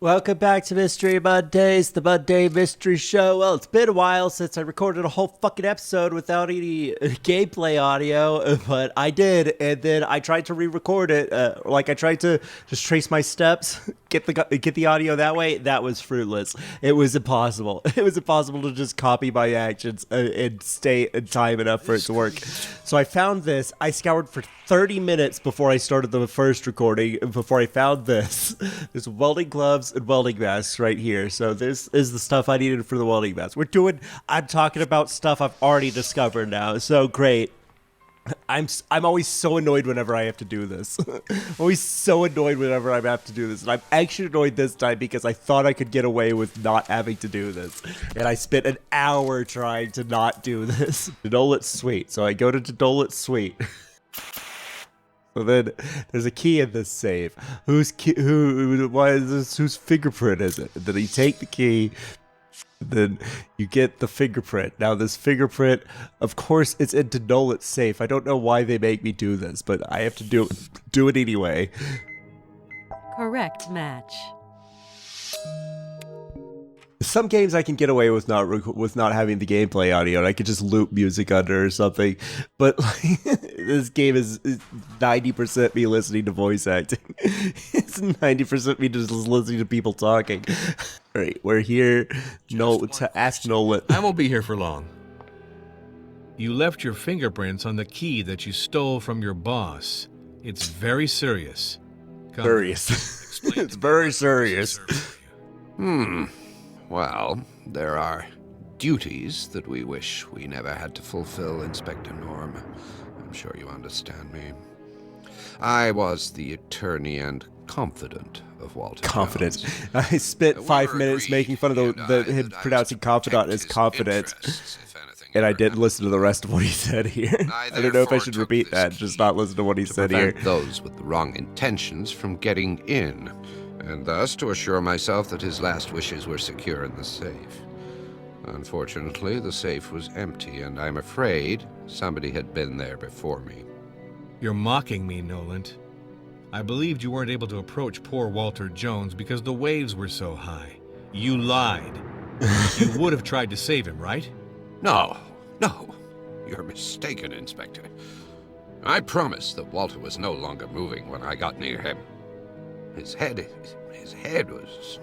Welcome back to Mystery Mondays, the Monday Mystery Show. Well, it's been a while since I recorded a whole fucking episode without any gameplay audio, but I did, and then I tried to re-record it. I tried to just trace my steps, get the audio that way. That was fruitless. It was impossible. It was impossible to just copy my actions and stay in time enough for it to work. So I found this. I scoured for 30 minutes before I started the first recording, before I found this. There's welding gloves and welding masks right here. So this is the stuff I needed for the welding mask. I'm talking about stuff I've already discovered now. So great. I'm always so annoyed whenever I have to do this. I'm always so annoyed whenever I have to do this. And I'm actually annoyed this time because I thought I could get away with not having to do this. And I spent an hour trying to not do this. Dedolit Suite. So I go to Dedolit Suite. So then there's a key in this safe. Whose fingerprint is it? And then you take the key, then you get the fingerprint. Now this fingerprint, of course, it's in Denolit's safe. I don't know why they make me do this, but I have to do it anyway. Correct match. Some games I can get away with not having the gameplay audio, and I could just loop music under or something. But like, this game is 90% me listening to voice acting. It's 90% me just listening to people talking. All right, we're here to ask Nolan. I won't be here for long. You left your fingerprints on the key that you stole from your boss. It's very serious. Serious. It's very serious. Well, there are duties that we wish we never had to fulfill, Inspector Norm. I'm sure you understand me. I was the attorney and confidant of Walter Confident. Jones. I spent 5 minutes agreed, making fun of he and I, him that I pronouncing was to confidant protect as his confident. interests, if anything And I ever didn't happened. listen to the rest of what he said here. I don't know if I therefore should took repeat this that, just not listen to what he to said here. prevent those with the wrong intentions from getting in, and thus to assure myself that his last wishes were secure in the safe. Unfortunately, the safe was empty, and I'm afraid somebody had been there before me. You're mocking me, Noland. I believed you weren't able to approach poor Walter Jones because the waves were so high. You lied. You would have tried to save him, right? No, you're mistaken, Inspector. I promise that Walter was no longer moving when I got near him. His head was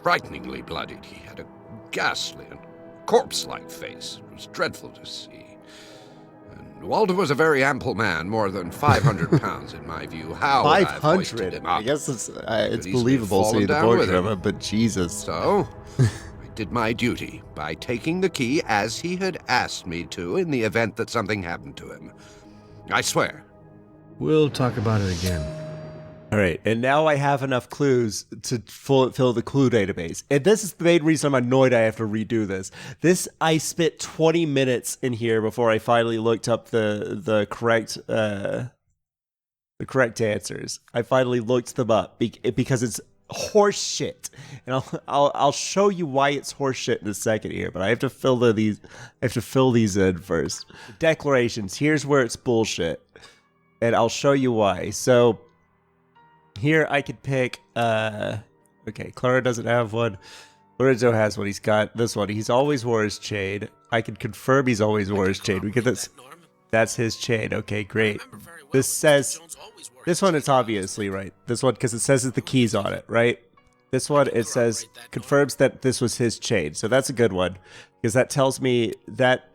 frighteningly bloodied. He had a ghastly and corpse-like face. It was dreadful to see. And Walter was a very ample man, more than 500 pounds in my view. How would I have hoisted 500? him I up? guess it's easily believable fallen seeing the down with portrait of him. him, but Jesus. So, I did my duty by taking the key as he had asked me to in the event that something happened to him. I swear. We'll talk about it again. All right, and now I have enough clues to fill the clue database. And this is the main reason I'm annoyed I have to redo this. I spent 20 minutes in here before I finally looked up the correct answers. I finally looked them up because it's horse shit. And I'll show you why it's horse shit in a second here, but I have to fill these in first. Declarations, here's where it's bullshit. And I'll show you why. So here I could pick, okay, Clara doesn't have one. Lorenzo has one. He's got this one. He's always wore his chain. I can confirm he's always wore his chain. We get this. That's his chain. Okay, great. This says, this one it's obviously right. This one, because it says that the key's on it, right? This one, it says, confirms that this was his chain. So that's a good one, because that tells me that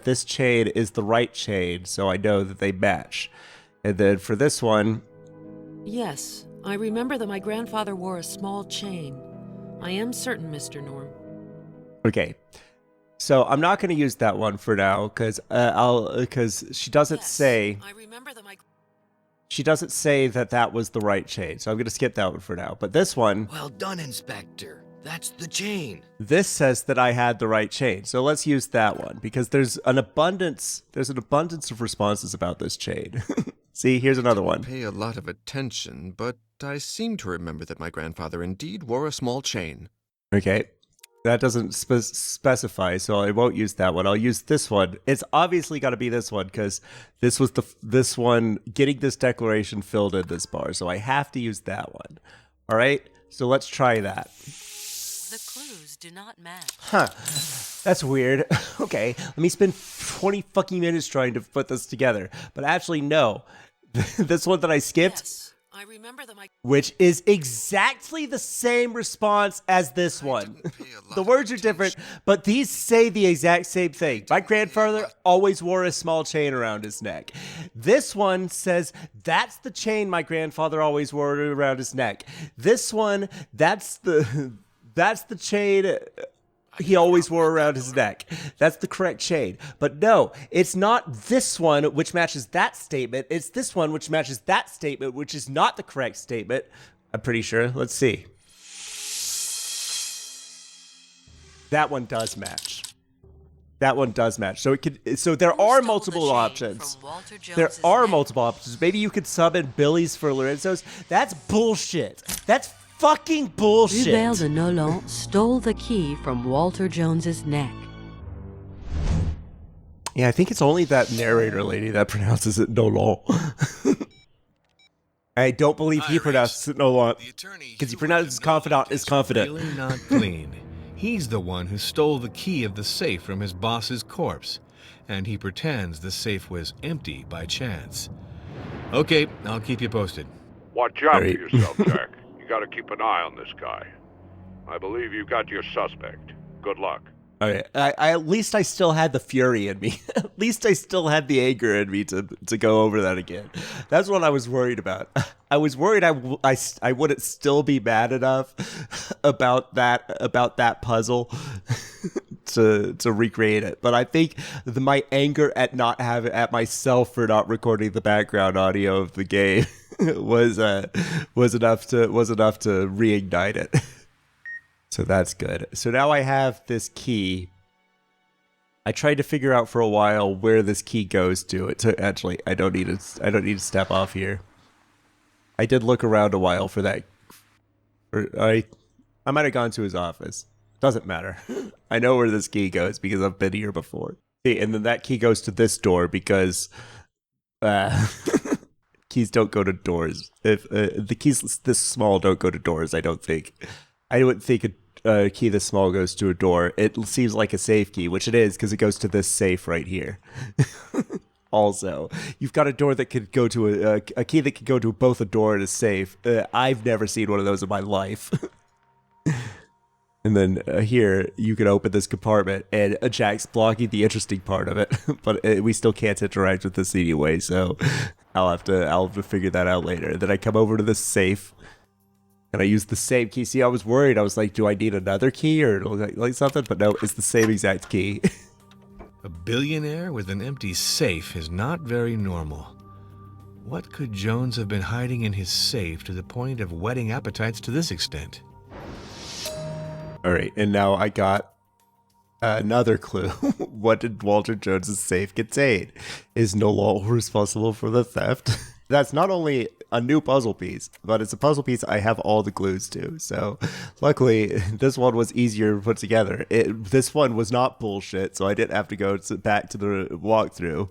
this chain is the right chain, so I know that they match. And then for this one, Yes, I remember that my grandfather wore a small chain. I am certain, Mr. Norm. okay, so I'm not going to use that one for now because she doesn't say I remember that she doesn't say that was the right chain. So I'm going to skip that one for now. But this one, Well done, Inspector. That's the chain. this says that I had the right chain. So let's use that one because there's an abundance of responses about this chain. See, here's another one. Pay a lot of attention, but I seem to remember that my grandfather indeed wore a small chain. Okay. That doesn't specify, so I won't use that one. I'll use this one. It's obviously got to be this one because this was this one getting this declaration filled in this bar, so I have to use that one. All right. So let's try that. The clues do not match. Huh. That's weird. Okay, let me spend 20 fucking minutes trying to put this together. But actually, no. This one that I skipped, Yes, I remember that my which is exactly the same response as this one. The words are different, but these say the exact same thing. My grandfather always wore a small chain around his neck. This one says, that's the chain my grandfather always wore around his neck. This one, that's the chain he always wore around his neck. That's the correct chain. But no, it's not this one which matches that statement. It's this one which matches that statement, which is not the correct statement. I'm pretty sure. Let's see. That one does match. That one does match. So it could. So there are multiple options. There are multiple options. Maybe you could summon Billy's for Lorenzo's. That's bullshit. That's fucking bullshit. Hubert de Nolan stole the key from Walter Jones's neck. Yeah, I think it's only that narrator lady that pronounces it Nolan. I don't believe he pronounces it Nolan because he pronounces confidant as confident. Really not clean. He's the one who stole the key of the safe from his boss's corpse, and he pretends the safe was empty by chance. Okay, I'll keep you posted. Watch out for Right. yourself, Jack. You gotta keep an eye on this guy. I believe you got your suspect. Good luck. All right, at least I still had the fury in me. At least I still had the anger in me to go over that again. That's what I was worried about. I was worried I wouldn't still be mad enough about that puzzle to recreate it. But I think my anger at myself for not recording the background audio of the game was enough to reignite it. So that's good. So now I have this key. I tried to figure out for a while where this key goes to. Actually, I don't need to step off here. I did look around a while for that. I might have gone to his office. Doesn't matter. I know where this key goes because I've been here before. See, and then that key goes to this door because keys don't go to doors. If the keys this small don't go to doors, I don't think. I wouldn't think a key this small goes to a door. It seems like a safe key, which it is because it goes to this safe right here. Also, you've got a door that could go to a key that could go to both a door and a safe. I've never seen one of those in my life. And then here, you can open this compartment, and Jack's blocking the interesting part of it, but we still can't interact with this anyway, so I'll have to figure that out later. Then I come over to this safe. And I used the same key. See, I was worried. I was like, do I need another key or like something? But no, it's the same exact key. A billionaire with an empty safe is not very normal. What could Jones have been hiding in his safe to the point of whetting appetites to this extent? All right, and now I got another clue. What did Walter Jones's safe contain? Is Nolan responsible for the theft? That's not only a new puzzle piece, but it's a puzzle piece I have all the clues to. So luckily, this one was easier to put together. This one was not bullshit, so I didn't have to go back to the walkthrough.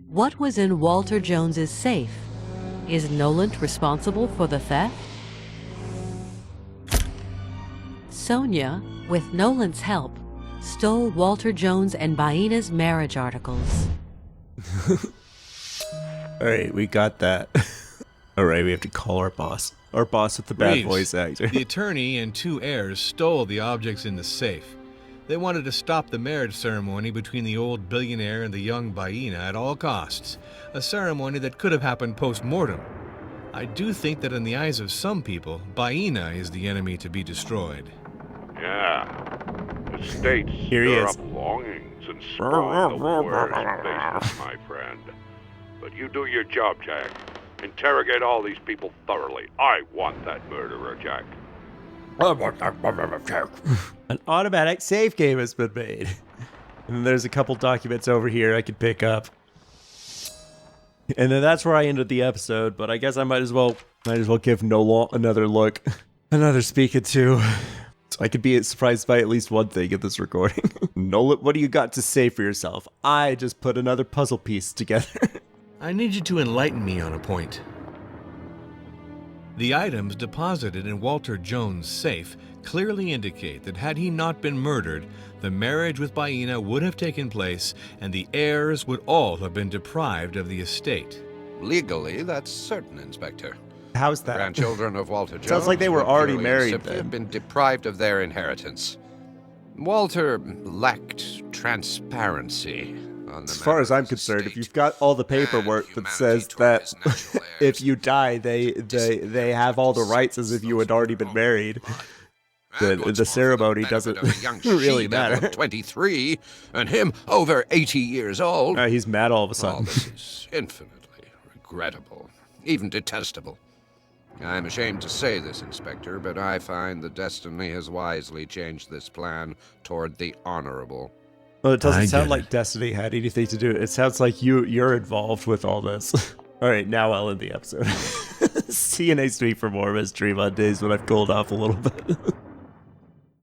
What was in Walter Jones's safe? Is Nolan responsible for the theft? Sonia, with Nolan's help, stole Walter Jones and Baina's marriage articles. All right, we got that. All right, we have to call our boss. Our boss with the bad Reeves, voice actor. The attorney and two heirs stole the objects in the safe. They wanted to stop the marriage ceremony between the old billionaire and the young Baina at all costs, a ceremony that could have happened post-mortem. I do think that in the eyes of some people, Baina is the enemy to be destroyed. Yeah. The states Here he stir is. up longings and spawn the worst basis, my friend. But you do your job, Jack. Interrogate all these people thoroughly. I want that murderer, Jack. An automatic save game has been made. And then there's a couple documents over here I could pick up. And then that's where I ended the episode, but I guess I might as well give Nolan another look. Another speaking to. So I could be surprised by at least one thing in this recording. Nolan, what do you got to say for yourself? I just put another puzzle piece together. I need you to enlighten me on a point. The items deposited in Walter Jones' safe clearly indicate that had he not been murdered, the marriage with Baina would have taken place and the heirs would all have been deprived of the estate. Legally, that's certain, Inspector. How's that? Grandchildren of Walter Jones Sounds like they were would already purely and married simply then. have been deprived of their inheritance. Walter lacked transparency on the As far as I'm concerned, if you've got all the paperwork that says that if you die, they have all the rights as if you had already been married, the ceremony doesn't really matter. 23, and him over 80 years old. He's mad all of a All sudden. this is infinitely regrettable, even detestable. I'm ashamed to say this, Inspector, but I find that destiny has wisely changed this plan toward the honorable. Well, it doesn't I sound get like it. Destiny had anything to do. It sounds like you're involved with all this. All right, now I'll end the episode. See you next week for more Mystery Mondays when I've cooled off a little bit.